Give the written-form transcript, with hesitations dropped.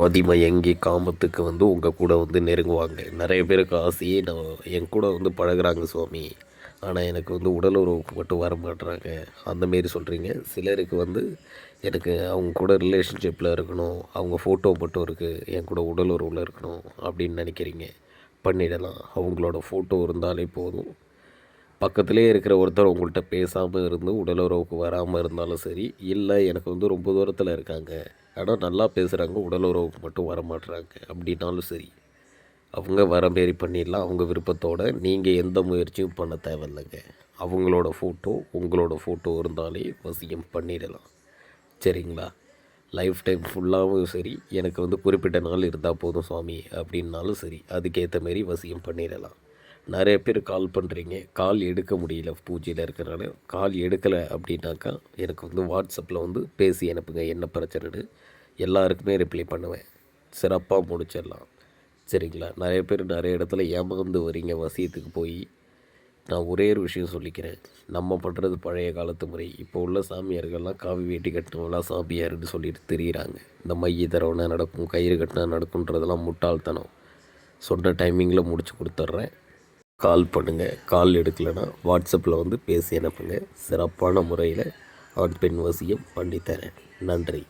மதிமயங்கி காமத்துக்கு உங்கள் கூட நெருங்குவாங்க. நிறைய பேருக்கு ஆசையே நான் என் கூட பழகுறாங்க சுவாமி. ஆனால் எனக்கு உடல் உறவுக்கு மட்டும் வர மாட்றாங்க. அந்தமாரி சொல்கிறீங்க. சிலருக்கு எனக்கு அவங்க கூட ரிலேஷன்ஷிப்பில் இருக்கணும், அவங்க ஃபோட்டோ மட்டும் இருக்குது, என் கூட உடல் உறவில் இருக்கணும் அப்படின்னு நினைக்கிறீங்க. பண்ணிடலாம். அவங்களோட ஃபோட்டோ இருந்தாலே போதும். பக்கத்துலேயே இருக்கிற ஒருத்தர் உங்கள்கிட்ட பேசாமல் இருந்து உடல் உறவுக்கு வராமல் இருந்தாலும் சரி, இல்லை எனக்கு ரொம்ப தூரத்தில் இருக்காங்க, ஆனால் நல்லா பேசுகிறாங்க, உடல் உறவுக்கு மட்டும் வர மாட்டுறாங்க அப்படின்னாலும் சரி, அவங்க வர மாரி பண்ணிடலாம். அவங்க விருப்பத்தோடு நீங்கள் எந்த முயற்சியும் பண்ண தேவையில்லைங்க. அவங்களோட ஃபோட்டோ உங்களோட ஃபோட்டோ இருந்தாலே வசியம் பண்ணிடலாம். சரிங்களா? லைஃப் டைம் ஃபுல்லாகவும் சரி, எனக்கு குறிப்பிட்ட நாள் இருந்தால் போதும் சுவாமி அப்படின்னாலும் சரி, அதுக்கேற்ற மாரி வசியம் பண்ணிடலாம். நிறைய பேர் கால் பண்ணுறீங்க, கால் எடுக்க முடியல, பூஜையில் இருக்கிறனால. கால் எடுக்கலை அப்படின்னாக்கா எனக்கு வாட்ஸ்அப்பில் பேசி அனுப்புங்க என்ன பிரச்சனைன்னு. எல்லாருக்குமே ரிப்ளை பண்ணுவேன். சிறப்பாக முடிச்சிடலாம். சரிங்களா? நிறைய பேர் நிறைய இடத்துல ஏமாந்து வரீங்க வசியத்துக்கு போய். நான் ஒரே ஒரு விஷயம் சொல்லிக்கிறேன். நம்ம பண்ணுறது பழைய காலத்து முறை. இப்போ உள்ள சாமியார்கள்லாம் காவி வேட்டி கட்டினவங்களாம் சாமியார்னு சொல்லிட்டு திரியிறாங்க. இந்த மைய தரவுனா நடக்கும், கயிறு கட்டினா நடக்குன்றதெல்லாம் முட்டாள்தனம். சொன்ன டைமிங்கில் முடிச்சு கொடுத்துட்றேன். கால் பண்ணுங்கள். கால் எடுக்கலைன்னா வாட்ஸ்அப்பில் பேசி அனுப்புங்க. சிறப்பான முறையில் ஆண் பெண் வசியம் பண்ணித்தரேன். நன்றி.